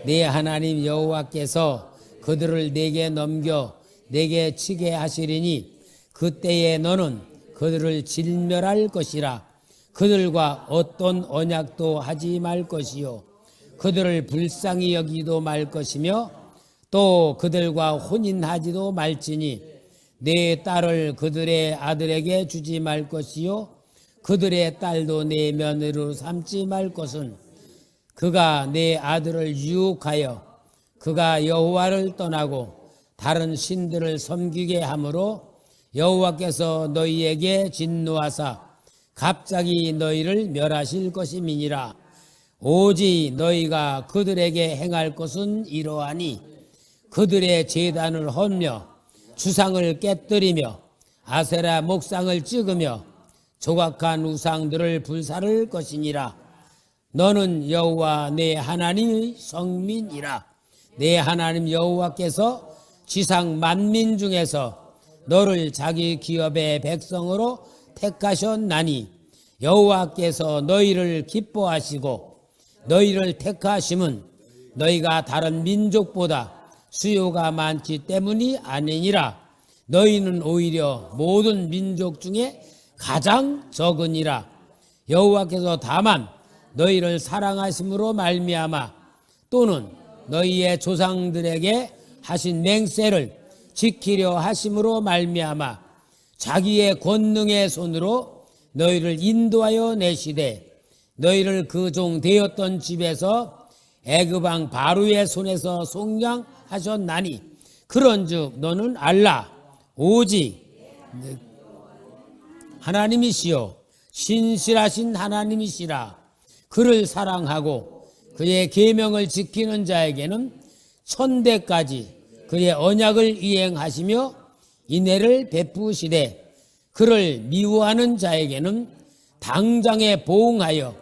네 하나님 여호와께서 그들을 내게 넘겨 내게 치게 하시리니 그때에 너는 그들을 진멸할 것이라. 그들과 어떤 언약도 하지 말 것이요 그들을 불쌍히 여기도 말 것이며 또 그들과 혼인하지도 말지니 내 딸을 그들의 아들에게 주지 말 것이요 그들의 딸도 내 며느리로 삼지 말 것은 그가 내 아들을 유혹하여 그가 여호와를 떠나고 다른 신들을 섬기게 하므로 여호와께서 너희에게 진노하사 갑자기 너희를 멸하실 것임이니라. 오직 너희가 그들에게 행할 것은 이러하니 그들의 제단을 헐며 주상을 깨뜨리며 아세라 목상을 찍으며 조각한 우상들을 불사를 것이니라. 너는 여호와 내 하나님의 성민이라. 내 하나님 여호와께서 지상 만민 중에서 너를 자기 기업의 백성으로 택하셨나니 여호와께서 너희를 기뻐하시고 너희를 택하심은 너희가 다른 민족보다 수요가 많기 때문이 아니니라. 너희는 오히려 모든 민족 중에 가장 적으니라. 여호와께서 다만 너희를 사랑하심으로 말미암아 또는 너희의 조상들에게 하신 맹세를 지키려 하심으로 말미암아 자기의 권능의 손으로 너희를 인도하여 내시되 너희를 그 종 되었던 집에서 애굽 왕 바로의 손에서 속량하셨나니 그런즉 너는 알라. 오직 하나님이시요 신실하신 하나님이시라. 그를 사랑하고 그의 계명을 지키는 자에게는 천대까지 그의 언약을 이행하시며 인애를 베푸시되 그를 미워하는 자에게는 당장에 보응하여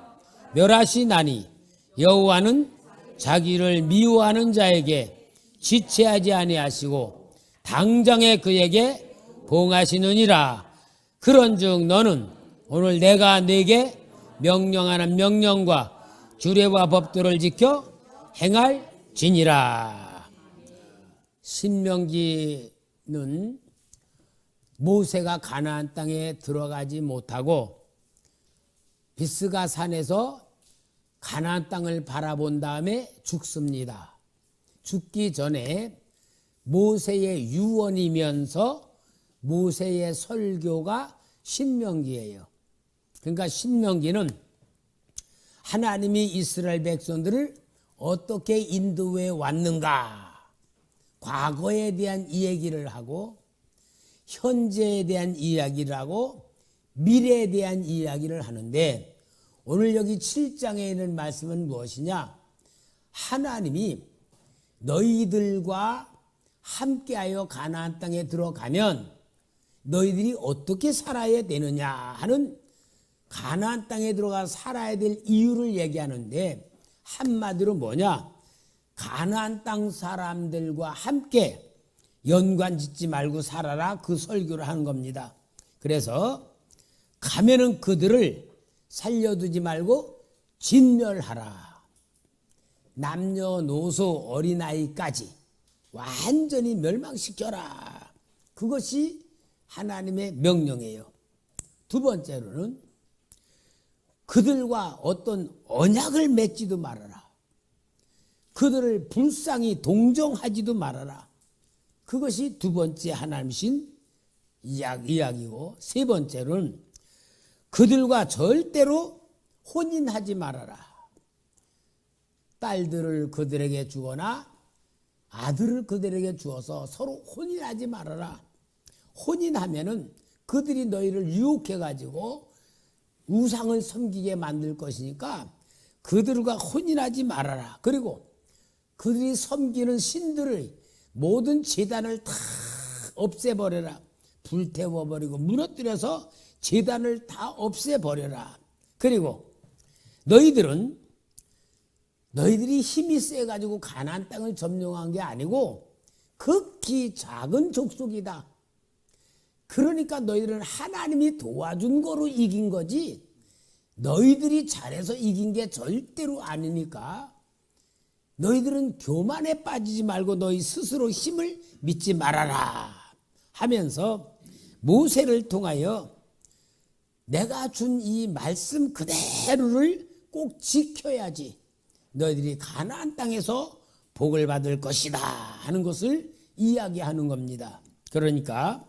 멸하시나니 여호와는 자기를 미워하는 자에게 지체하지 아니하시고 당장에 그에게 보응하시느니라. 그런즉 너는 오늘 내가 네게 명령하는 명령과 규례와 법도를 지켜 행할지니라. 신명기는 모세가 가나안 땅에 들어가지 못하고 비스가 산에서 가나안 땅을 바라본 다음에 죽습니다. 죽기 전에 모세의 유언이면서 모세의 설교가 신명기예요. 그러니까 신명기는 하나님이 이스라엘 백성들을 어떻게 인도해 왔는가, 과거에 대한 이야기를 하고 현재에 대한 이야기를 하고 미래에 대한 이야기를 하는데 오늘 여기 7장에 있는 말씀은 무엇이냐? 하나님이 너희들과 함께하여 가나안 땅에 들어가면 너희들이 어떻게 살아야 되느냐 하는 가나안 땅에 들어가 살아야 될 이유를 얘기하는데 한마디로 뭐냐? 가나안 땅 사람들과 함께 연관 짓지 말고 살아라, 그 설교를 하는 겁니다. 그래서 가면은 그들을 살려두지 말고 진멸하라. 남녀노소 어린아이까지 완전히 멸망시켜라. 그것이 하나님의 명령이에요. 두 번째로는 그들과 어떤 언약을 맺지도 말아라. 그들을 불쌍히 동정하지도 말아라. 그것이 두 번째 하나님이신 이야기고, 세 번째로는 그들과 절대로 혼인하지 말아라. 딸들을 그들에게 주거나 아들을 그들에게 주어서 서로 혼인하지 말아라. 혼인하면은 그들이 너희를 유혹해가지고 우상을 섬기게 만들 것이니까 그들과 혼인하지 말아라. 그리고 그들이 섬기는 신들의 모든 제단을 다 없애버려라. 불태워버리고 무너뜨려서 제단을 다 없애버려라. 그리고 너희들이 힘이 세가지고 가나안 땅을 점령한 게 아니고 극히 작은 족속이다. 그러니까 너희들은 하나님이 도와준 거로 이긴 거지 너희들이 잘해서 이긴 게 절대로 아니니까 너희들은 교만에 빠지지 말고 너희 스스로 힘을 믿지 말아라 하면서 모세를 통하여 내가 준 이 말씀 그대로를 꼭 지켜야지 너희들이 가나안 땅에서 복을 받을 것이다 하는 것을 이야기하는 겁니다. 그러니까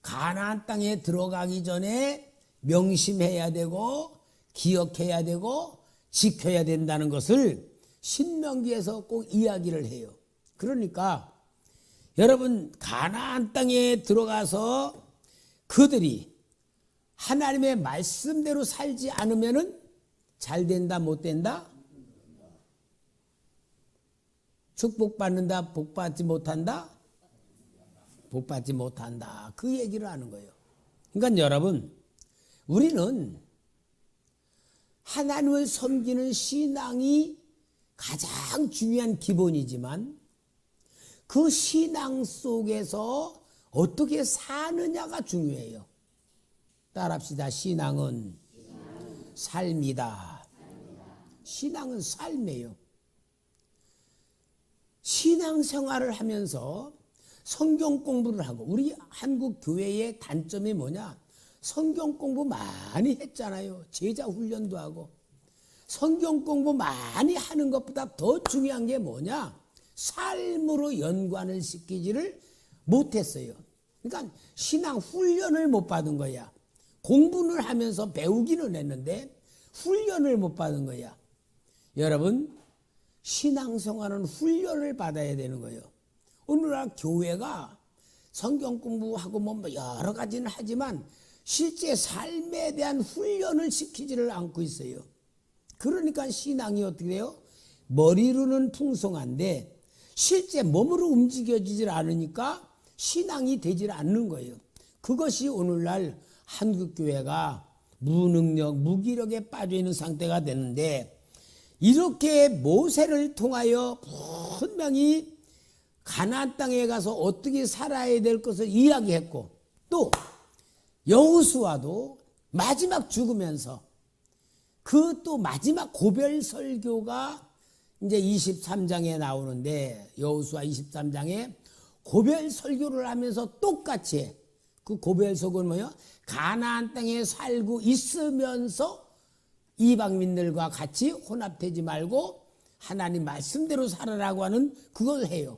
가나안 땅에 들어가기 전에 명심해야 되고 기억해야 되고 지켜야 된다는 것을 신명기에서 꼭 이야기를 해요. 그러니까 여러분 가나안 땅에 들어가서 그들이 하나님의 말씀대로 살지 않으면은 잘 된다 못 된다? 축복받는다 복받지 못한다? 복받지 못한다. 그 얘기를 하는 거예요. 그러니까 여러분 우리는 하나님을 섬기는 신앙이 가장 중요한 기본이지만 그 신앙 속에서 어떻게 사느냐가 중요해요. 따라합시다. 신앙은 삶이다. 신앙은 삶이에요. 신앙생활을 하면서 성경 공부를 하고 우리 한국 교회의 단점이 뭐냐? 성경 공부 많이 했잖아요. 제자 훈련도 하고. 성경 공부 많이 하는 것보다 더 중요한 게 뭐냐? 삶으로 연관을 시키지를 못했어요. 그러니까 신앙 훈련을 못 받은 거야. 공부를 하면서 배우기는 했는데 훈련을 못 받은 거야. 여러분 신앙생활은 훈련을 받아야 되는 거예요. 오늘날 교회가 성경 공부하고 뭐 여러 가지는 하지만 실제 삶에 대한 훈련을 시키지를 않고 있어요. 그러니까 신앙이 어떻게 돼요? 머리로는 풍성한데 실제 몸으로 움직여지질 않으니까 신앙이 되질 않는 거예요. 그것이 오늘날 한국교회가 무능력, 무기력에 빠져있는 상태가 되는데 이렇게 모세를 통하여 분명히 가나안 땅에 가서 어떻게 살아야 될 것을 이야기했고 또 여호수아도 마지막 죽으면서 그 또 마지막 고별 설교가 이제 23장에 나오는데 여호수아 23장에 고별 설교를 하면서 똑같이 그 고별 설교는 뭐예요? 가나안 땅에 살고 있으면서 이방민들과 같이 혼합되지 말고 하나님 말씀대로 살아라고 하는 그걸 해요.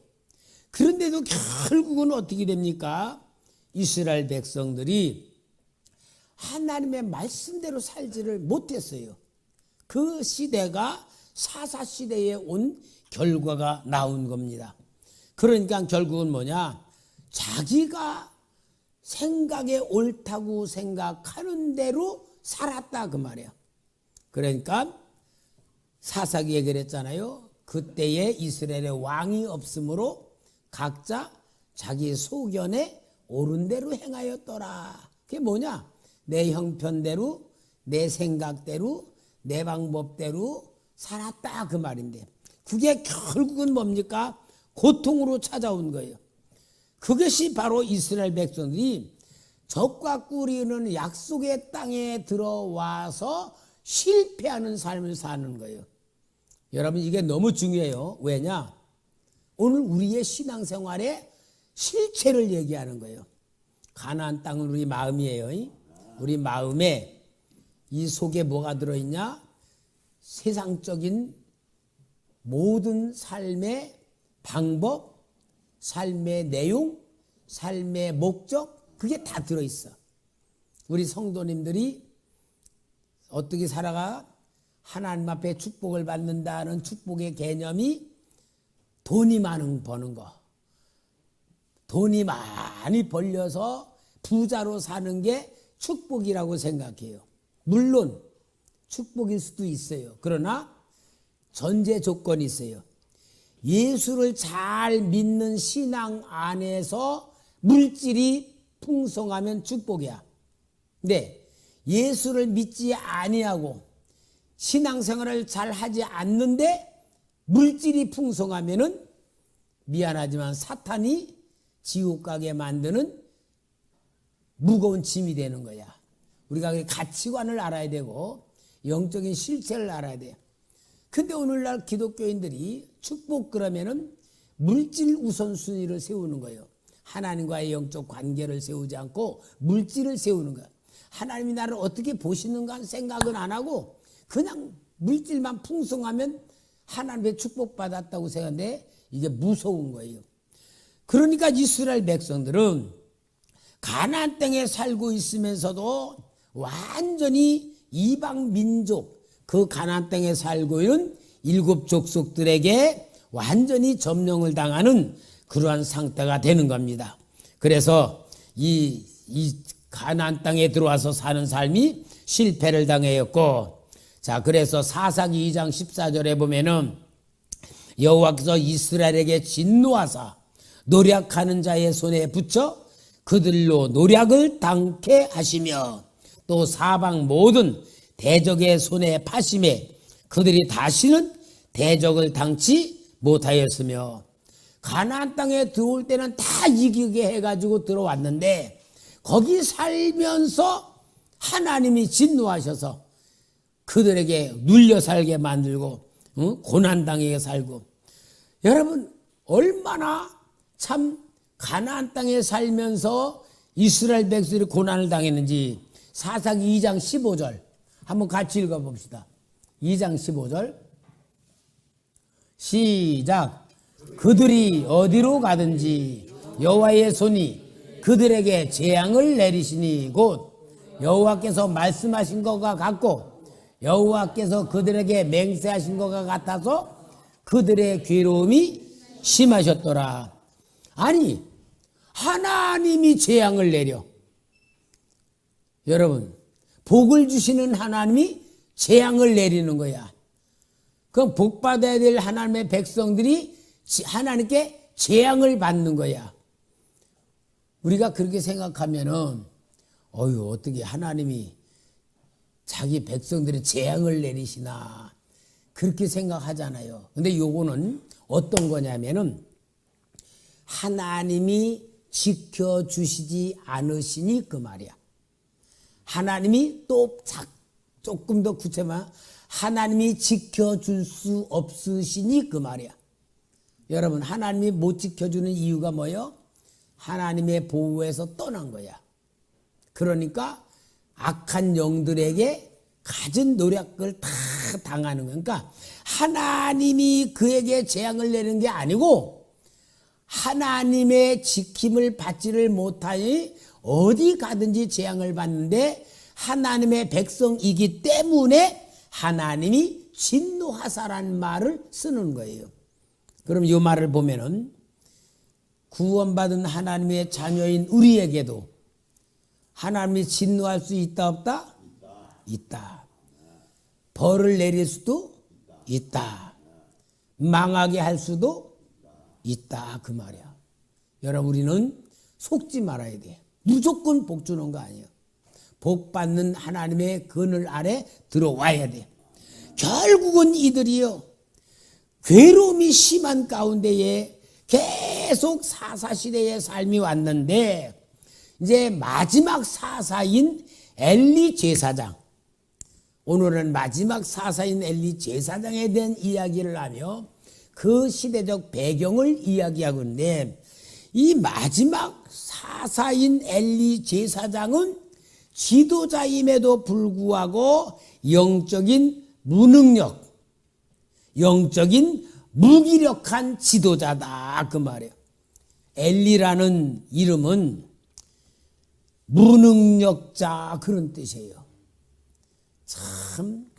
그런데도 결국은 어떻게 됩니까? 이스라엘 백성들이 하나님의 말씀대로 살지를 못했어요. 그 시대가 사사시대에 온 결과가 나온 겁니다. 그러니까 결국은 뭐냐? 자기가 생각에 옳다고 생각하는 대로 살았다 그 말이에요. 그러니까 사사기에 그랬잖아요. 그때에 이스라엘의 왕이 없으므로 각자 자기 소견에 옳은 대로 행하였더라. 그게 뭐냐? 내 형편대로 내 생각대로 내 방법대로 살았다 그 말인데 그게 결국은 뭡니까? 고통으로 찾아온 거예요. 그것이 바로 이스라엘 백성들이 적과 꿀이는 약속의 땅에 들어와서 실패하는 삶을 사는 거예요. 여러분 이게 너무 중요해요. 왜냐? 오늘 우리의 신앙생활의 실체를 얘기하는 거예요. 가나안 땅은 우리 마음이에요. 우리 마음에 이 속에 뭐가 들어있냐? 세상적인 모든 삶의 방법, 삶의 내용, 삶의 목적 그게 다 들어있어. 우리 성도님들이 어떻게 살아가? 하나님 앞에 축복을 받는다는 축복의 개념이 돈이 많은 버는 거. 돈이 많이 벌려서 부자로 사는 게 축복이라고 생각해요. 물론 축복일 수도 있어요. 그러나 전제 조건이 있어요. 예수를 잘 믿는 신앙 안에서 물질이 풍성하면 축복이야. 근데 예수를 믿지 아니하고 신앙생활을 잘 하지 않는데 물질이 풍성하면은 미안하지만 사탄이 지옥 가게 만드는 무거운 짐이 되는 거야. 우리가 가치관을 알아야 되고 영적인 실체를 알아야 돼요. 근데 오늘날 기독교인들이 축복 그러면은 물질 우선순위를 세우는 거예요. 하나님과의 영적 관계를 세우지 않고 물질을 세우는 거야. 하나님이 나를 어떻게 보시는가 생각은 안 하고 그냥 물질만 풍성하면 하나님의 축복받았다고 생각하는데 이게 무서운 거예요. 그러니까 이스라엘 백성들은 가나안 땅에 살고 있으면서도 완전히 이방 민족, 그 가나안 땅에 살고 있는 일곱 족속들에게 완전히 점령을 당하는 그러한 상태가 되는 겁니다. 그래서 이 가나안 땅에 들어와서 사는 삶이 실패를 당하였고, 자, 그래서 사사기 2장 14절에 보면은 여호와께서 이스라엘에게 진노하사 노략하는 자의 손에 붙여 그들로 노략을 당케 하시며 또 사방 모든 대적의 손에 파심해 그들이 다시는 대적을 당치 못하였으며, 가나안 땅에 들어올 때는 다 이기게 해가지고 들어왔는데 거기 살면서 하나님이 진노하셔서 그들에게 눌려 살게 만들고 고난당하게 살고, 여러분 얼마나 참 가나안 땅에 살면서 이스라엘 백성들이 고난을 당했는지 사사기 2장 15절 한번 같이 읽어봅시다. 2장 15절 시작. 그들이 어디로 가든지 여호와의 손이 그들에게 재앙을 내리시니 곧 여호와께서 말씀하신 것과 같고 여호와께서 그들에게 맹세하신 것과 같아서 그들의 괴로움이 심하셨더라. 아니, 하나님이 재앙을 내려, 여러분 복을 주시는 하나님이 재앙을 내리는 거야. 그럼 복 받아야 될 하나님의 백성들이 하나님께 재앙을 받는 거야. 우리가 그렇게 생각하면은 어떻게 하나님이 자기 백성들의 재앙을 내리시나 그렇게 생각하잖아요. 근데 요거는 어떤 거냐면은 하나님이 지켜주시지 않으시니 그 말이야. 하나님이 또 조금 더 구체만 하나님이 지켜줄 수 없으시니 그 말이야. 여러분, 하나님이 못 지켜주는 이유가 뭐예요? 하나님의 보호에서 떠난 거야. 그러니까 악한 영들에게 가진 노력을 다 당하는 거야. 그러니까 하나님이 그에게 재앙을 내는 게 아니고 하나님의 지킴을 받지를 못하니 어디 가든지 재앙을 받는데 하나님의 백성이기 때문에 하나님이 진노하사라는 말을 쓰는 거예요. 그럼 이 말을 보면은 구원받은 하나님의 자녀인 우리에게도 하나님이 진노할 수 있다 없다? 있다. 벌을 내릴 수도 있다. 망하게 할 수도 있다. 그 말이야. 여러분, 우리는 속지 말아야 돼. 무조건 복 주는 거 아니에요. 복 받는 하나님의 그늘 아래 들어와야 돼. 결국은 이들이요, 괴로움이 심한 가운데에 계속 사사시대의 삶이 왔는데 이제 마지막 사사인 엘리 제사장, 오늘은 마지막 사사인 엘리 제사장에 대한 이야기를 하며 그 시대적 배경을 이야기하고 있는데, 이 마지막 사사인 엘리 제사장은 지도자임에도 불구하고 영적인 무능력, 영적인 무기력한 지도자다 그 말이에요. 엘리라는 이름은 무능력자 그런 뜻이에요. 참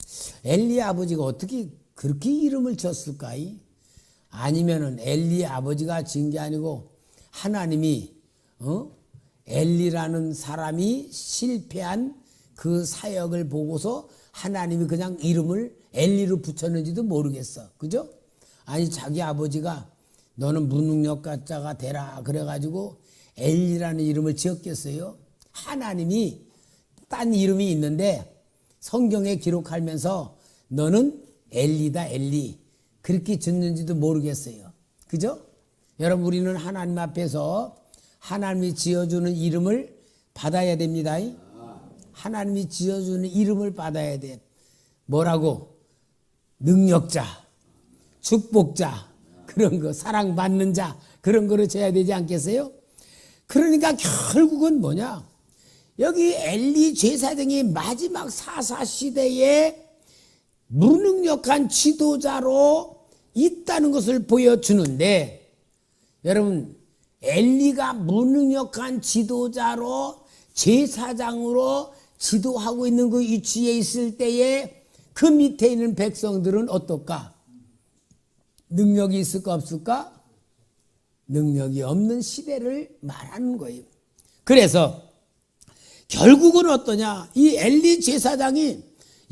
엘리 아버지가 어떻게 그렇게 이름을 졌을까? 아니면은 엘리 아버지가 진 게 아니고 하나님이 엘리라는 사람이 실패한 그 사역을 보고서 하나님이 그냥 이름을 엘리로 붙였는지도 모르겠어. 그죠? 아니, 자기 아버지가 너는 무능력자가 되라 그래가지고 엘리라는 이름을 지었겠어요? 하나님이 딴 이름이 있는데 성경에 기록하면서 너는 엘리다 엘리 그렇게 짓는지도 모르겠어요. 그죠? 여러분, 우리는 하나님 앞에서 하나님이 지어주는 이름을 받아야 됩니다. 하나님이 지어주는 이름을 받아야 돼. 뭐라고? 능력자, 축복자, 그런 거, 사랑받는 자, 그런 거로 줘야 되지 않겠어요? 그러니까 결국은 뭐냐? 여기 엘리 제사장이 마지막 사사시대에 무능력한 지도자로 있다는 것을 보여주는데, 여러분, 엘리가 무능력한 지도자로 제사장으로 지도하고 있는 그 위치에 있을 때에 그 밑에 있는 백성들은 어떨까? 능력이 있을까 없을까? 능력이 없는 시대를 말하는 거예요. 그래서 결국은 어떠냐? 이 엘리 제사장이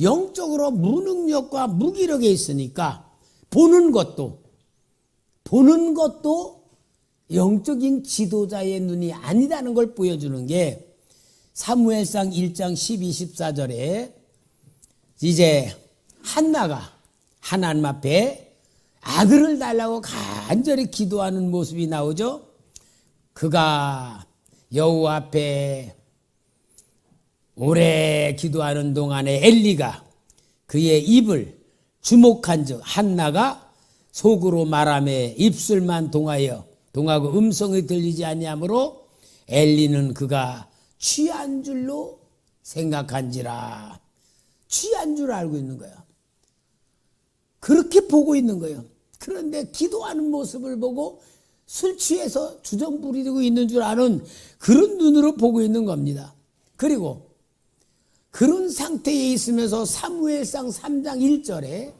영적으로 무능력과 무기력에 있으니까 보는 것도 영적인 지도자의 눈이 아니다는 걸 보여주는 게 사무엘상 1장 12, 14절에 이제 한나가 하나님 앞에 아들을 달라고 간절히 기도하는 모습이 나오죠. 그가 여호와 앞에 오래 기도하는 동안에 엘리가 그의 입을 주목한즉 한나가 속으로 말하며 입술만 동하고 음성이 들리지 아니하므로 엘리는 그가 취한 줄로 생각한지라. 취한 줄 알고 있는 거예요. 그렇게 보고 있는 거예요. 그런데 기도하는 모습을 보고 술 취해서 주정 부리고 있는 줄 아는 그런 눈으로 보고 있는 겁니다. 그리고 그런 상태에 있으면서 사무엘상 3장 1절에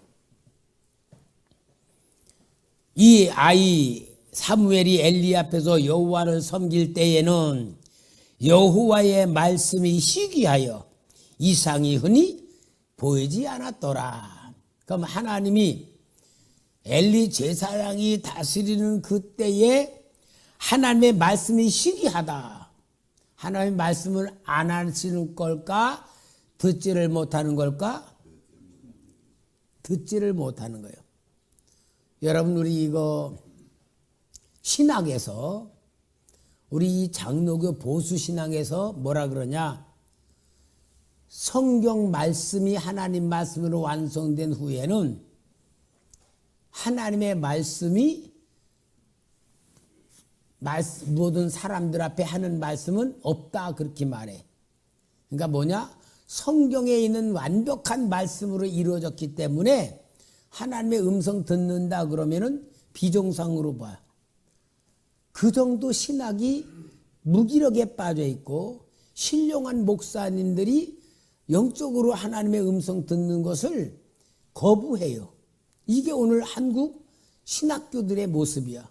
이 아이 사무엘이 엘리 앞에서 여호와를 섬길 때에는 여호와의 말씀이 희귀하여 이상이 흔히 보이지 않았더라. 그럼 하나님이 엘리 제사장이 다스리는 그때에 하나님의 말씀이 희귀하다. 하나님의 말씀을 안 하시는 걸까? 듣지를 못하는 걸까? 듣지를 못하는 거예요. 여러분, 우리 이거 신학에서, 우리 장로교 보수신앙에서 뭐라 그러냐? 성경 말씀이 하나님 말씀으로 완성된 후에는 하나님의 말씀이 모든 사람들 앞에 하는 말씀은 없다, 그렇게 말해. 그러니까 뭐냐? 성경에 있는 완벽한 말씀으로 이루어졌기 때문에 하나님의 음성 듣는다 그러면은 비정상으로 봐요. 그 정도 신학이 무기력에 빠져 있고 신령한 목사님들이 영적으로 하나님의 음성 듣는 것을 거부해요. 이게 오늘 한국 신학교들의 모습이야.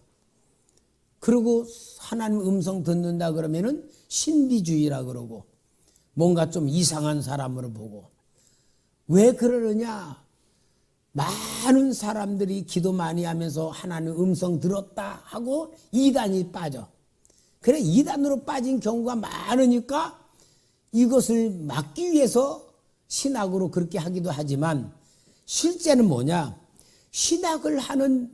그리고 하나님 음성 듣는다 그러면은 신비주의라 그러고 뭔가 좀 이상한 사람으로 보고. 왜 그러느냐? 많은 사람들이 기도 많이 하면서 하나님 음성 들었다 하고 이단이 빠져. 그래, 이단으로 빠진 경우가 많으니까 이것을 막기 위해서 신학으로 그렇게 하기도 하지만 실제는 뭐냐? 신학을 하는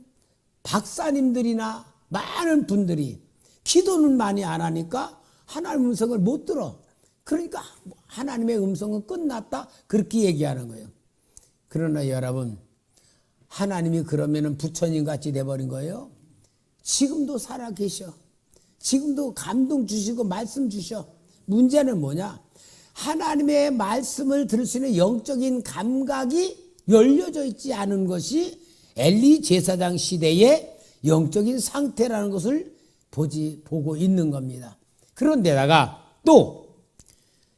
박사님들이나 많은 분들이 기도는 많이 안 하니까 하나님 음성을 못 들어. 그러니까 하나님의 음성은 끝났다, 그렇게 얘기하는 거예요. 그러나 여러분, 하나님이 그러면은 부처님 같이 돼버린 거예요? 지금도 살아계셔. 지금도 감동 주시고 말씀 주셔. 문제는 뭐냐? 하나님의 말씀을 들을 수 있는 영적인 감각이 열려져 있지 않은 것이 엘리 제사장 시대의 영적인 상태라는 것을 보고 있는 겁니다. 그런데다가 또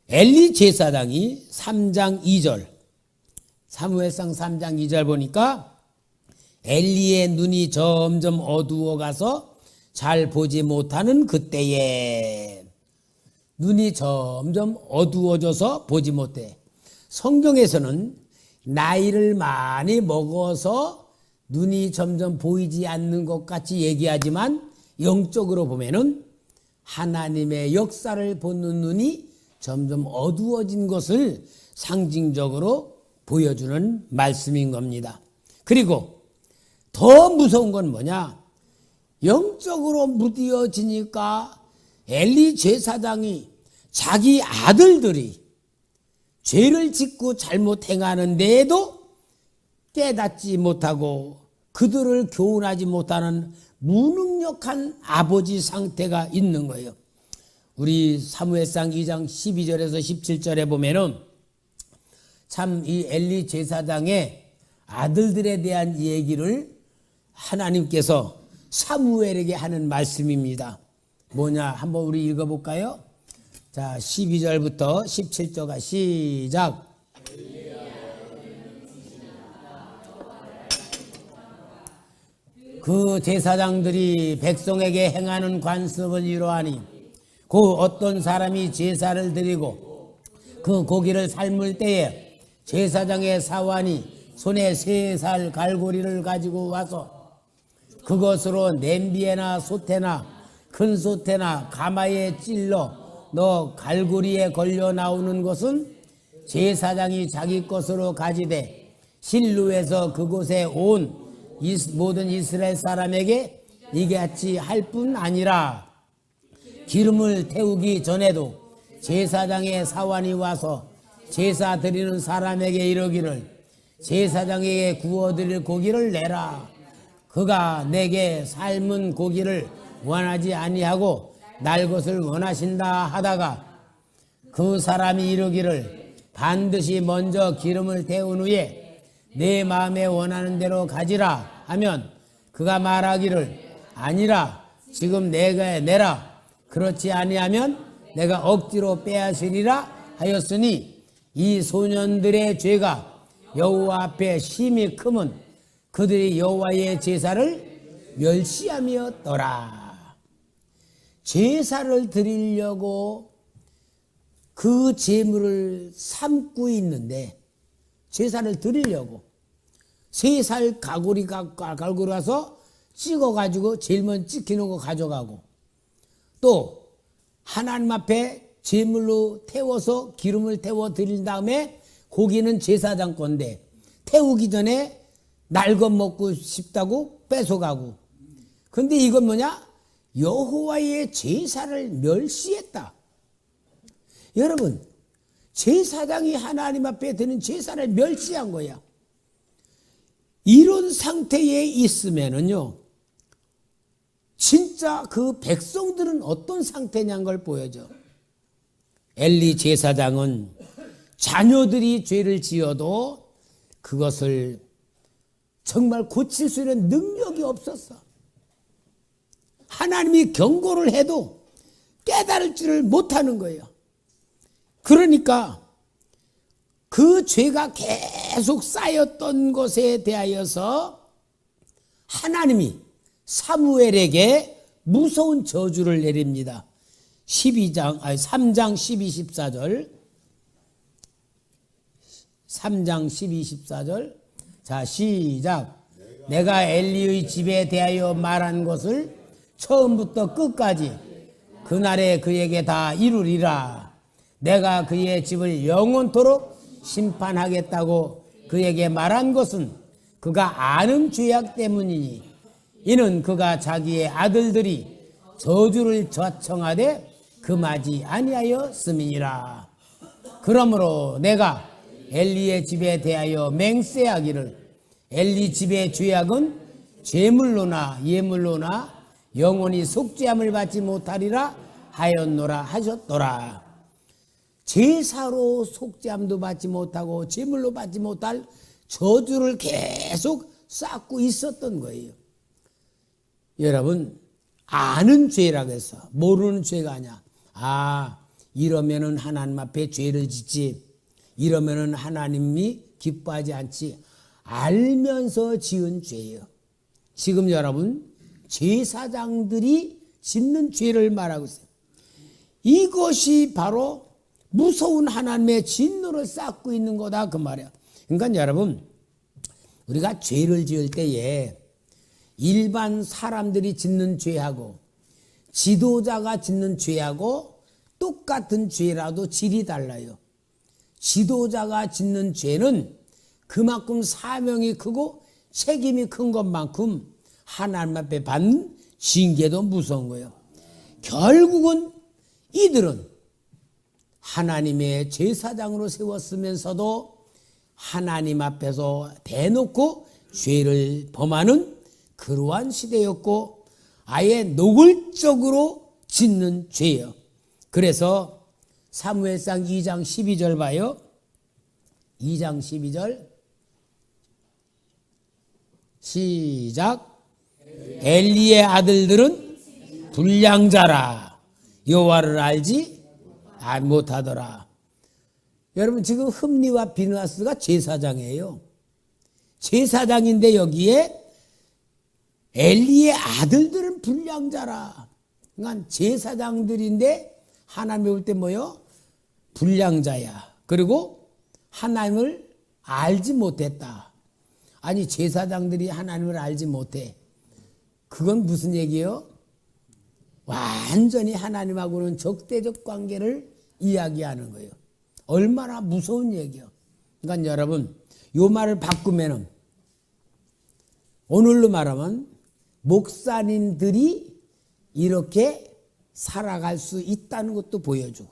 엘리 제사장이 3장 2절, 사무엘상 3장 2절 보니까 엘리의 눈이 점점 어두워가서 잘 보지 못하는 그때에, 눈이 점점 어두워져서 보지 못해. 성경에서는 나이를 많이 먹어서 눈이 점점 보이지 않는 것 같이 얘기하지만 영적으로 보면은 하나님의 역사를 보는 눈이 점점 어두워진 것을 상징적으로 보여주는 말씀인 겁니다. 그리고 더 무서운 건 뭐냐? 영적으로 무뎌지니까 엘리 제사장이 자기 아들들이 죄를 짓고 잘못 행하는 데에도 깨닫지 못하고 그들을 교훈하지 못하는 무능력한 아버지 상태가 있는 거예요. 우리 사무엘상 2장 12절에서 17절에 보면은 참 이 엘리 제사장의 아들들에 대한 얘기를 하나님께서 사무엘에게 하는 말씀입니다. 뭐냐? 한번 우리 읽어볼까요? 자, 12절부터 17절가 시작. 그 제사장들이 백성에게 행하는 관습은 이러하니 곧 어떤 사람이 제사를 드리고 그 고기를 삶을 때에 제사장의 사환이 손에 3살 갈고리를 가지고 와서 그것으로 냄비에나 솥에나 큰 솥에나 가마에 찔러 너 갈고리에 걸려 나오는 것은 제사장이 자기 것으로 가지되 실루에서 그곳에 온 모든 이스라엘 사람에게 이같이 할 뿐 아니라 기름을 태우기 전에도 제사장의 사환이 와서 제사 드리는 사람에게 이르기를 제사장에게 구워드릴 고기를 내라. 그가 내게 삶은 고기를 원하지 아니하고 날 것을 원하신다 하다가 그 사람이 이르기를 반드시 먼저 기름을 태운 후에 내 마음에 원하는 대로 가지라 하면 그가 말하기를 아니라 지금 내가 내라. 그렇지 아니하면 내가 억지로 빼앗으리라 하였으니 이 소년들의 죄가 여호와 앞에 심히 크면 그들이 여호와의 제사를 멸시함이었더라. 제사를 드리려고 그 제물을 삼고 있는데 제사를 드리려고 3살 갈고리 와서 찍어가지고 제일 먼저 찍히는 거 가져가고 또 하나님 앞에 제물로 태워서 기름을 태워 드린 다음에 고기는 제사장 건데 태우기 전에 날 것 먹고 싶다고 뺏어가고 근데 이건 뭐냐? 여호와의 제사를 멸시했다. 여러분 제사장이 하나님 앞에 드는 제사를 멸시한 거야. 이런 상태에 있으면은요 진짜 그 백성들은 어떤 상태냐는 걸 보여줘. 엘리 제사장은 자녀들이 죄를 지어도 그것을 정말 고칠 수 있는 능력이 없었어. 하나님이 경고를 해도 깨달을 줄을 못하는 거예요. 그러니까 그 죄가 계속 쌓였던 것에 대하여서 하나님이 사무엘에게 무서운 저주를 내립니다. 3장 12, 14절 3장 12, 14절 자 시작. 내가 엘리의 집에 대하여 말한 것을 처음부터 끝까지 그날에 그에게 다 이루리라. 내가 그의 집을 영원토록 심판하겠다고 그에게 말한 것은 그가 아는 죄악 때문이니 이는 그가 자기의 아들들이 저주를 자청하되 금하지 아니하였음이니라. 그러므로 내가 엘리의 집에 대하여 맹세하기를 엘리 집의 죄악은 제물로나 예물로나 영원히 속죄함을 받지 못하리라 하였노라 하셨더라. 제사로 속죄함도 받지 못하고 제물로 받지 못할 저주를 계속 쌓고 있었던 거예요. 여러분 아는 죄라고 해서 모르는 죄가 아니야. 이러면은 하나님 앞에 죄를 짓지, 이러면은 하나님이 기뻐하지 않지, 알면서 지은 죄예요. 지금 여러분 제사장들이 짓는 죄를 말하고 있어요. 이것이 바로 무서운 하나님의 진노를 쌓고 있는 거다 그 말이야. 그러니까 여러분 우리가 죄를 지을 때에 일반 사람들이 짓는 죄하고 지도자가 짓는 죄하고 똑같은 죄라도 질이 달라요. 지도자가 짓는 죄는 그만큼 사명이 크고 책임이 큰 것만큼 하나님 앞에 받는 징계도 무서운 거예요. 결국은 이들은 하나님의 제사장으로 세웠으면서도 하나님 앞에서 대놓고 죄를 범하는 그러한 시대였고 아예 노골적으로 짓는 죄예요. 그래서 사무엘상 2장 12절 봐요. 2장 12절 시작. 엘리의 아들들은 불량자라 여호와를 알지 못하더라. 여러분 지금 흠니와 비느하스가 제사장이에요. 제사장인데 여기에 엘리의 아들들은 불량자라. 그러니까 제사장들인데 하나님이 볼 때 뭐요? 불량자야. 그리고 하나님을 알지 못했다. 아니 제사장들이 하나님을 알지 못해. 그건 무슨 얘기예요? 완전히 하나님하고는 적대적 관계를 이야기하는 거예요. 얼마나 무서운 얘기예요. 그러니까 여러분 요 말을 바꾸면은 오늘로 말하면 목사님들이 이렇게 살아갈 수 있다는 것도 보여주고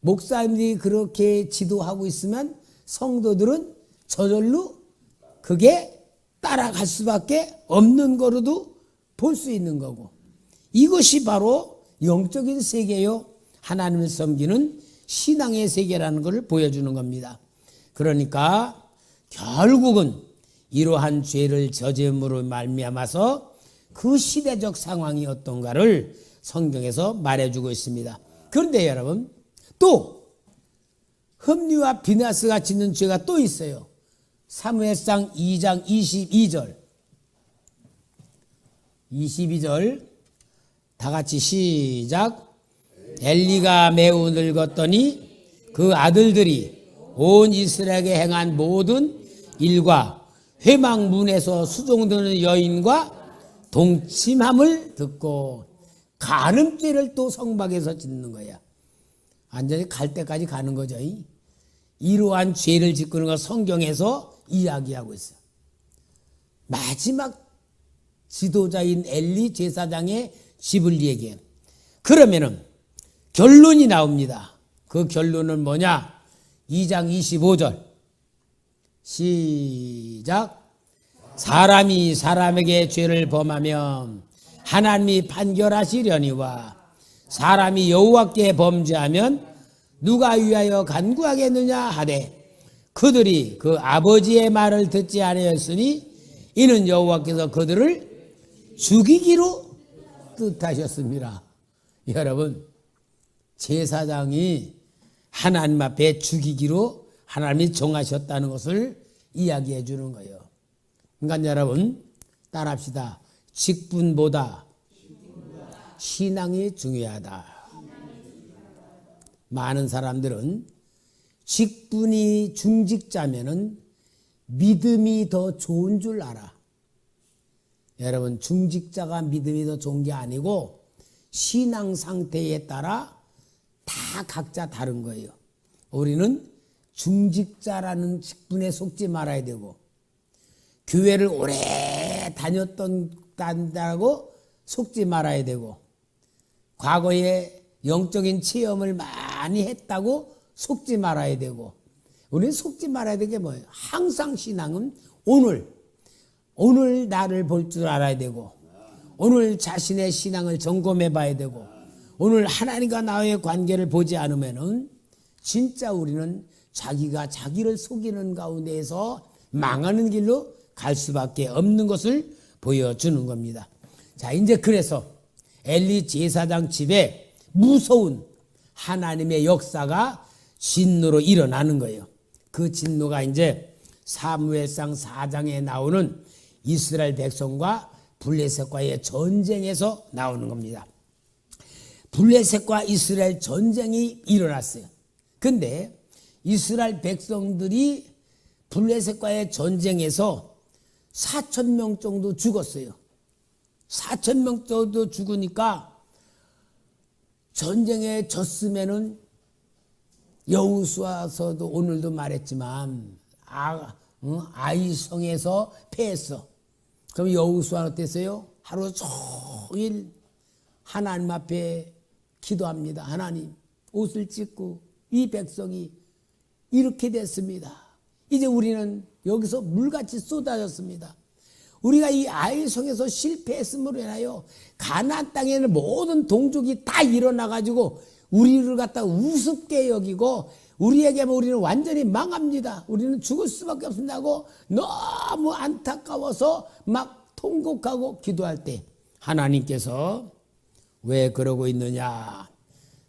목사님들이 그렇게 지도하고 있으면 성도들은 저절로 그게 따라갈 수밖에 없는 거로도 볼 수 있는 거고 이것이 바로 영적인 세계요 하나님을 섬기는 신앙의 세계라는 것을 보여주는 겁니다. 그러니까 결국은 이러한 죄를 저짐으로 말미암아서 그 시대적 상황이 어떤가를 성경에서 말해주고 있습니다. 그런데 여러분 또 흠니와 비느하스가 짓는 죄가 또 있어요. 사무엘상 2장 22절 다 같이 시작. 엘리가 매우 늙었더니 그 아들들이 온 이스라엘에게 행한 모든 일과 회막문에서 수종드는 여인과 동침함을 듣고 간음죄를 또 성막에서 짓는 거야. 완전히 갈 때까지 가는 거죠. 이러한 죄를 짓는 걸 성경에서 이야기하고 있어요. 마지막 지도자인 엘리 제사장의 집을 얘기해요. 그러면은 결론이 나옵니다. 그 결론은 뭐냐? 2장 25절 시작. 사람이 사람에게 죄를 범하면 하나님이 판결하시려니와 사람이 여호와께 범죄하면 누가 위하여 간구하겠느냐 하되 그들이 그 아버지의 말을 듣지 아니하였으니 이는 여호와께서 그들을 죽이기로 뜻하셨습니다. 여러분 제사장이 하나님 앞에 죽이기로 하나님이 정하셨다는 것을 이야기해 주는 거예요. 그러니까 여러분 따라합시다. 직분보다 신앙이 중요하다. 많은 사람들은 직분이 중직자면은 믿음이 더 좋은 줄 알아. 여러분 중직자가 믿음이 더 좋은 게 아니고 신앙 상태에 따라 다 각자 다른 거예요. 우리는 중직자라는 직분에 속지 말아야 되고 교회를 오래 다녔다고 속지 말아야 되고 과거에 영적인 체험을 많이 했다고 속지 말아야 되고 우리는 속지 말아야 되는 게 뭐예요? 항상 신앙은 오늘 나를 볼 줄 알아야 되고 오늘 자신의 신앙을 점검해 봐야 되고 오늘 하나님과 나의 관계를 보지 않으면은 진짜 우리는 자기가 자기를 속이는 가운데에서 망하는 길로 갈 수밖에 없는 것을 보여주는 겁니다. 자, 이제 그래서 엘리 제사장 집에 무서운 하나님의 역사가 진노로 일어나는 거예요. 그 진노가 이제 사무엘상 4장에 나오는 이스라엘 백성과 블레셋과의 전쟁에서 나오는 겁니다. 블레셋과 이스라엘 전쟁이 일어났어요. 근데 이스라엘 백성들이 블레셋과의 전쟁에서 4,000명 정도 죽었어요. 4,000명 정도 죽으니까 전쟁에 졌으면은 여호수아서도 오늘도 말했지만 아이성에서 패했어. 그럼 여호수아는 어땠어요? 하루 종일 하나님 앞에 기도합니다. 하나님 옷을 찢고 이 백성이 이렇게 됐습니다. 이제 우리는 여기서 물같이 쏟아졌습니다. 우리가 이 아이성에서 실패했음으로 인하여 가나안 땅에는 모든 동족이 다 일어나가지고 우리를 갖다 우습게 여기고 우리에게 우리는 완전히 망합니다. 우리는 죽을 수밖에 없습니다고 너무 안타까워서 막 통곡하고 기도할 때 하나님께서 왜 그러고 있느냐,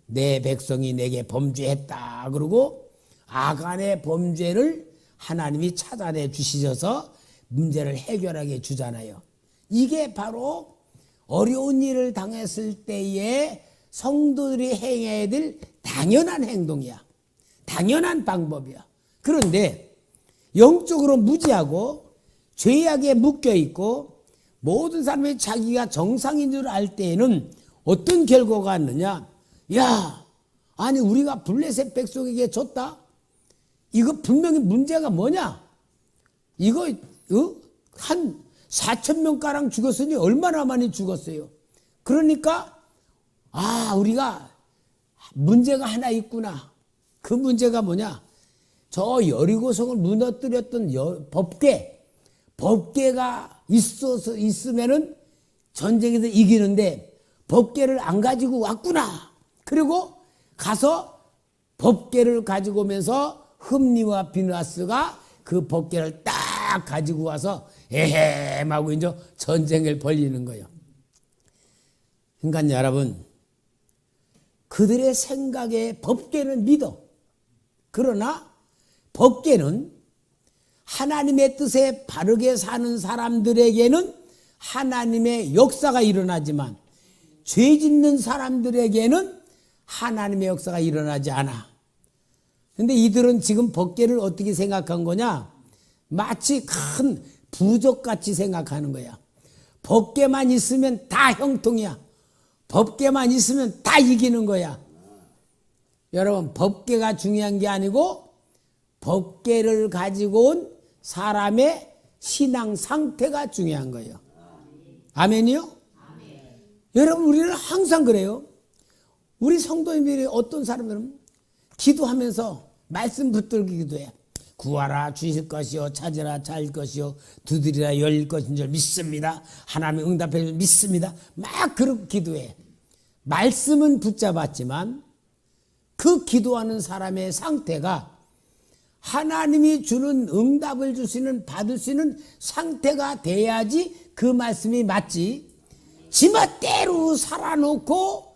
내 백성이 내게 범죄했다 그러고 아간의 범죄를 하나님이 찾아내 주시셔서 문제를 해결하게 주잖아요. 이게 바로 어려운 일을 당했을 때에 성도들이 행해야 될 당연한 행동이야. 당연한 방법이야. 그런데 영적으로 무지하고 죄악에 묶여있고 모든 사람이 자기가 정상인 줄 알 때에는 어떤 결과가 왔느냐, 야, 아니 우리가 블레셋 백성에게 줬다? 이거 분명히 문제가 뭐냐? 이거 한 4,000명가량 죽었으니 얼마나 많이 죽었어요. 그러니까 우리가 문제가 하나 있구나. 그 문제가 뭐냐? 저 여리고성을 무너뜨렸던 법궤가 있으면은 전쟁에서 이기는데 법궤를 안 가지고 왔구나. 그리고 가서 법궤를 가지고 오면서 흠니와 비느하스가 그 법궤를 딱 가지고 와서 에헴 하고 이제 전쟁을 벌이는 거예요. 그러니까 여러분, 그들의 생각에 법궤는 믿어. 그러나 법궤는 하나님의 뜻에 바르게 사는 사람들에게는 하나님의 역사가 일어나지만 죄 짓는 사람들에게는 하나님의 역사가 일어나지 않아. 근데 이들은 지금 법궤를 어떻게 생각한 거냐? 마치 큰 부족같이 생각하는 거야. 법궤만 있으면 다 형통이야. 법궤만 있으면 다 이기는 거야. 여러분, 법궤가 중요한 게 아니고 법궤를 가지고 온 사람의 신앙 상태가 중요한 거예요. 아멘이요? 아멘. 여러분, 우리는 항상 그래요. 우리 성도님들이 어떤 사람들은 기도하면서 말씀 붙들기 기도해. 구하라 주실 것이요, 찾으라 찾을 것이요, 두드리라 열릴 것인 줄 믿습니다. 하나님의 응답해 줄 믿습니다. 막 그렇게 기도해. 말씀은 붙잡았지만 그 기도하는 사람의 상태가 하나님이 주는 응답을 주시는 받을 수 있는 상태가 돼야지 그 말씀이 맞지. 지멋대로 살아놓고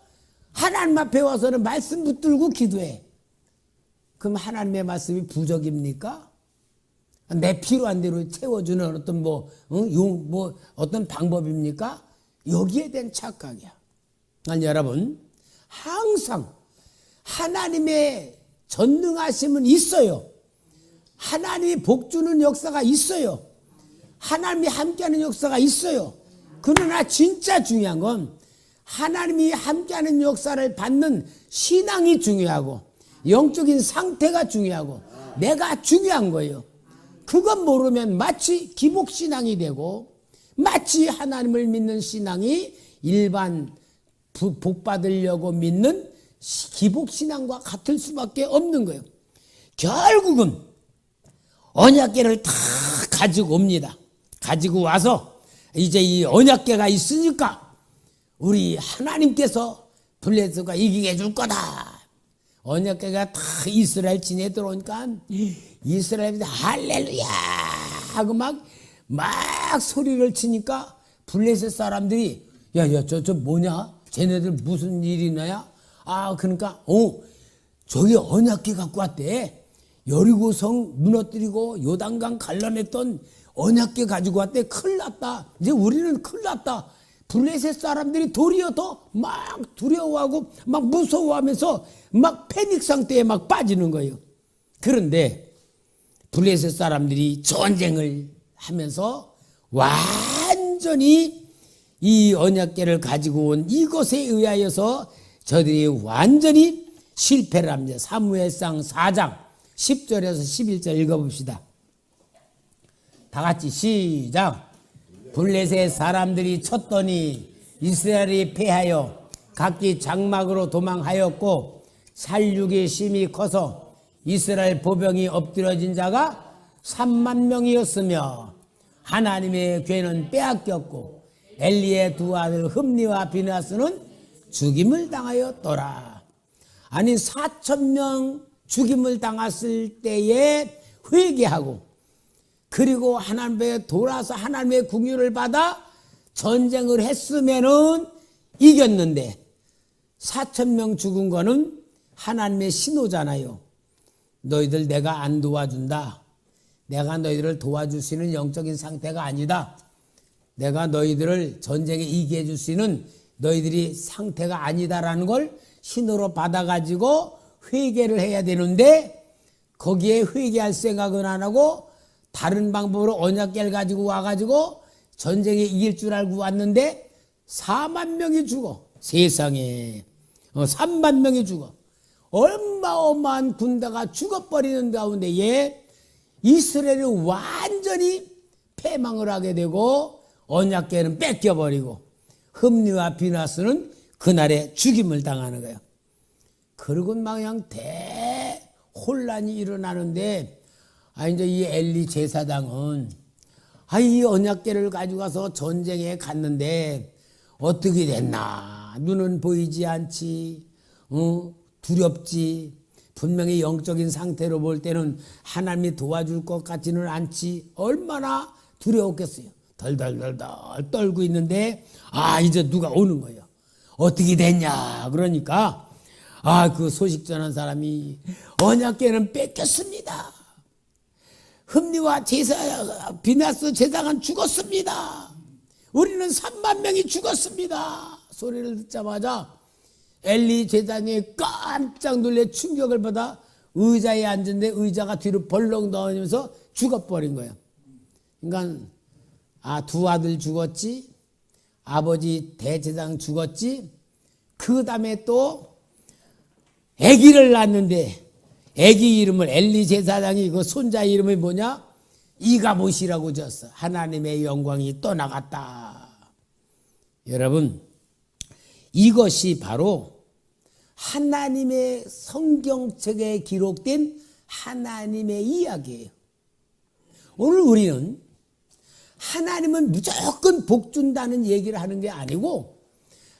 하나님 앞에 와서는 말씀 붙들고 기도해. 그럼 하나님의 말씀이 부족입니까? 내 필요한 대로 채워주는 어떤 어떤 방법입니까? 여기에 대한 착각이야. 아니, 여러분, 항상 하나님의 전능하심은 있어요. 하나님이 복주는 역사가 있어요. 하나님이 함께하는 역사가 있어요. 그러나 진짜 중요한 건 하나님이 함께하는 역사를 받는 신앙이 중요하고 영적인 상태가 중요하고 내가 중요한 거예요. 그건 모르면 마치 기복신앙이 되고 마치 하나님을 믿는 신앙이 일반 복 받으려고 믿는 기복신앙과 같을 수밖에 없는 거예요. 결국은 언약궤를 다 가지고 옵니다. 가지고 와서 이제 이 언약궤가 있으니까 우리 하나님께서 블레셋과 이기게 해줄 거다. 언약궤가 다 이스라엘 진에 들어오니까 이스라엘이 할렐루야 하고 막 소리를 치니까 블레셋 사람들이 저 뭐냐? 쟤네들 무슨 일이나야? 그러니까 저기 언약궤 갖고 왔대. 여리고성 무너뜨리고 요단강 갈라냈던 언약궤 가지고 왔대. 큰일 났다. 이제 우리는 큰일 났다. 블레셋 사람들이 도리어 더 막 두려워하고 막 무서워하면서 막 패닉 상태에 막 빠지는 거예요. 그런데 블레셋 사람들이 전쟁을 하면서 완전히 이 언약궤를 가지고 온 이것에 의하여서 저들이 완전히 실패를 합니다. 사무엘상 4장 10절에서 11절 읽어봅시다. 다 같이 시작. 블레셋 사람들이 쳤더니 이스라엘이 패하여 각기 장막으로 도망하였고 살육이 심히 커서 이스라엘 보병이 엎드려진 자가 3만 명이었으며 하나님의 괴는 빼앗겼고 엘리의 두 아들 흠니와 비나스는 죽임을 당하였더라. 아니 4,000명 죽임을 당했을 때에 회개하고 그리고 하나님께 돌아서 하나님의 궁유를 받아 전쟁을 했으면은 이겼는데 4,000명 죽은 거는 하나님의 신호잖아요. 너희들 내가 안 도와준다. 내가 너희들을 도와줄 수 있는 영적인 상태가 아니다. 내가 너희들을 전쟁에 이기게 해줄 수 있는 너희들이 상태가 아니다라는 걸 신호로 받아가지고 회개를 해야 되는데 거기에 회개할 생각은 안 하고 다른 방법으로 언약궤를 가지고 와가지고 전쟁에 이길 줄 알고 왔는데 4만 명이 죽어. 세상에 3만 명이 죽어. 어마어마한 군대가 죽어버리는 가운데에 이스라엘이 완전히 패망을 하게 되고 언약궤는 뺏겨버리고 흠니와 비나스는 그날에 죽임을 당하는 거예요. 그러고 막 그냥 대혼란이 일어나는데 이제 이 엘리 제사장은 이 언약궤를 가지고 가서 전쟁에 갔는데 어떻게 됐나. 눈은 보이지 않지. 두렵지. 분명히 영적인 상태로 볼 때는 하나님이 도와줄 것 같지는 않지. 얼마나 두려웠겠어요. 덜덜덜덜 떨고 있는데 이제 누가 오는 거예요. 어떻게 됐냐. 그러니까 그 소식 전한 사람이 언약궤는 뺏겼습니다. 흠니와 비나스 제사장은 죽었습니다. 우리는 3만 명이 죽었습니다. 소리를 듣자마자 엘리 제사장이 깜짝 놀래 충격을 받아 의자에 앉은데 의자가 뒤로 벌렁 넘어지면서 죽어버린 거예요. 그러니까 두 아들 죽었지, 아버지 대제사장 죽었지, 그 다음에 또 아기를 낳았는데 아기 이름을 엘리 제사장이 그 손자 이름이 뭐냐? 이가봇이라고 지었어. 하나님의 영광이 떠나갔다. 여러분, 이것이 바로 하나님의 성경책에 기록된 하나님의 이야기예요. 오늘 우리는 하나님은 무조건 복 준다는 얘기를 하는 게 아니고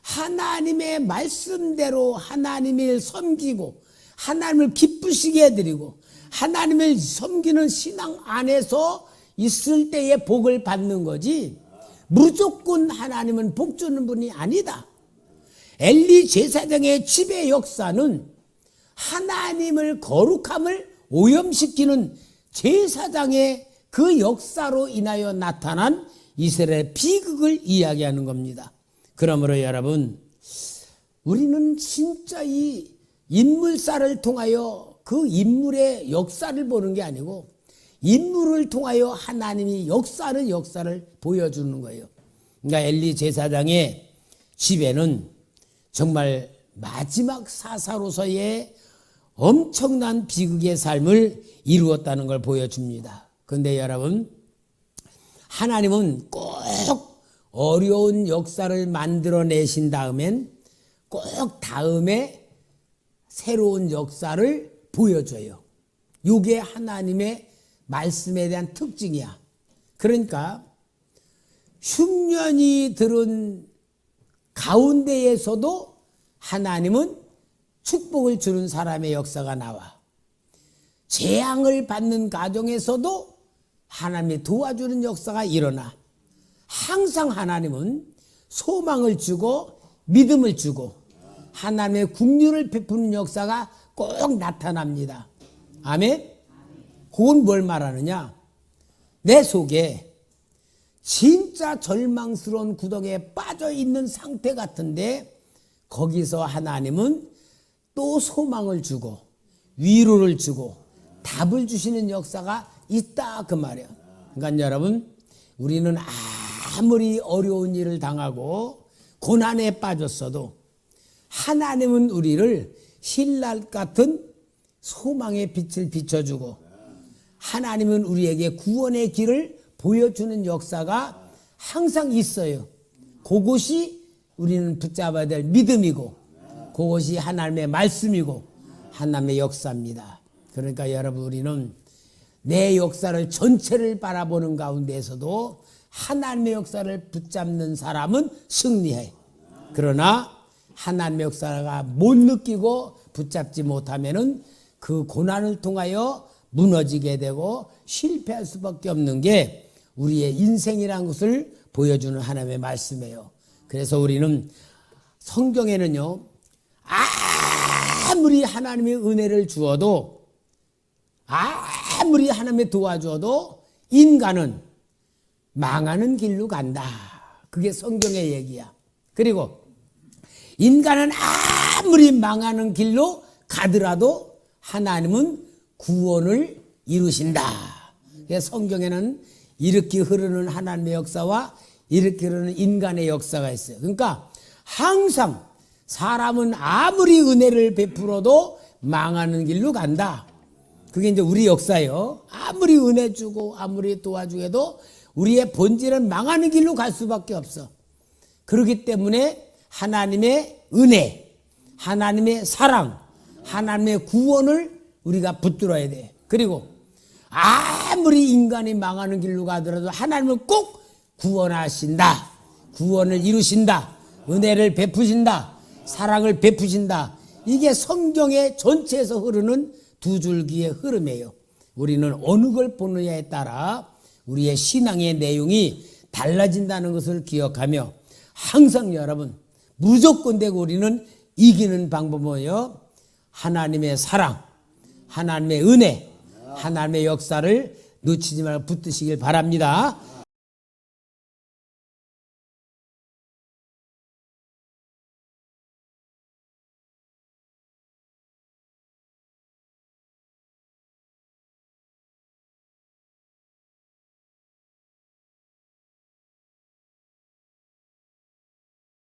하나님의 말씀대로 하나님을 섬기고 하나님을 기쁘시게 해드리고 하나님을 섬기는 신앙 안에서 있을 때의 복을 받는 거지 무조건 하나님은 복 주는 분이 아니다. 엘리 제사장의 지배 역사는 하나님을 거룩함을 오염시키는 제사장의 그 역사로 인하여 나타난 이스라엘 비극을 이야기하는 겁니다. 그러므로 여러분, 우리는 진짜 이 인물사를 통하여 그 인물의 역사를 보는 게 아니고 인물을 통하여 하나님이 역사를 보여주는 거예요. 그러니까 엘리 제사장의 지배는 정말 마지막 사사로서의 엄청난 비극의 삶을 이루었다는 걸 보여줍니다. 그런데 여러분, 하나님은 꼭 어려운 역사를 만들어내신 다음엔 꼭 다음에 새로운 역사를 보여줘요. 이게 하나님의 말씀에 대한 특징이야. 그러니까 흉년이 들은 가운데에서도 하나님은 축복을 주는 사람의 역사가 나와. 재앙을 받는 가정에서도 하나님이 도와주는 역사가 일어나. 항상 하나님은 소망을 주고 믿음을 주고 하나님의 긍휼을 베푸는 역사가 꼭 나타납니다. 아멘? 그건 뭘 말하느냐? 내 속에 진짜 절망스러운 구덩이에 빠져 있는 상태 같은데 거기서 하나님은 또 소망을 주고 위로를 주고 답을 주시는 역사가 있다 그 말이에요. 그러니까 여러분, 우리는 아무리 어려운 일을 당하고 고난에 빠졌어도 하나님은 우리를 신랄 같은 소망의 빛을 비춰주고 하나님은 우리에게 구원의 길을 보여주는 역사가 항상 있어요. 그것이 우리는 붙잡아야 될 믿음이고 그것이 하나님의 말씀이고 하나님의 역사입니다. 그러니까 여러분, 우리는 내 역사를 전체를 바라보는 가운데에서도 하나님의 역사를 붙잡는 사람은 승리해. 그러나 하나님의 역사가 못 느끼고 붙잡지 못하면은 그 고난을 통하여 무너지게 되고 실패할 수밖에 없는 게 우리의 인생이라는 것을 보여주는 하나님의 말씀이에요. 그래서 우리는 성경에는요, 아무리 하나님의 은혜를 주어도, 아무리 하나님의 도와주어도 인간은 망하는 길로 간다. 그게 성경의 얘기야. 그리고 인간은 아무리 망하는 길로 가더라도 하나님은 구원을 이루신다. 그래서 성경에는 이렇게 흐르는 하나님의 역사와 이렇게 흐르는 인간의 역사가 있어요. 그러니까 항상 사람은 아무리 은혜를 베풀어도 망하는 길로 간다. 그게 이제 우리 역사예요. 아무리 은혜 주고 아무리 도와주게도 우리의 본질은 망하는 길로 갈 수밖에 없어. 그렇기 때문에 하나님의 은혜, 하나님의 사랑, 하나님의 구원을 우리가 붙들어야 돼. 그리고 아무리 인간이 망하는 길로 가더라도 하나님은 꼭 구원하신다. 구원을 이루신다. 은혜를 베푸신다. 사랑을 베푸신다. 이게 성경의 전체에서 흐르는 두 줄기의 흐름이에요. 우리는 어느 걸 보느냐에 따라 우리의 신앙의 내용이 달라진다는 것을 기억하며 항상 여러분 무조건 되고 우리는 이기는 방법은 뭐예요? 하나님의 사랑, 하나님의 은혜, 하나님의 역사를 놓치지 말고 붙드시길 바랍니다.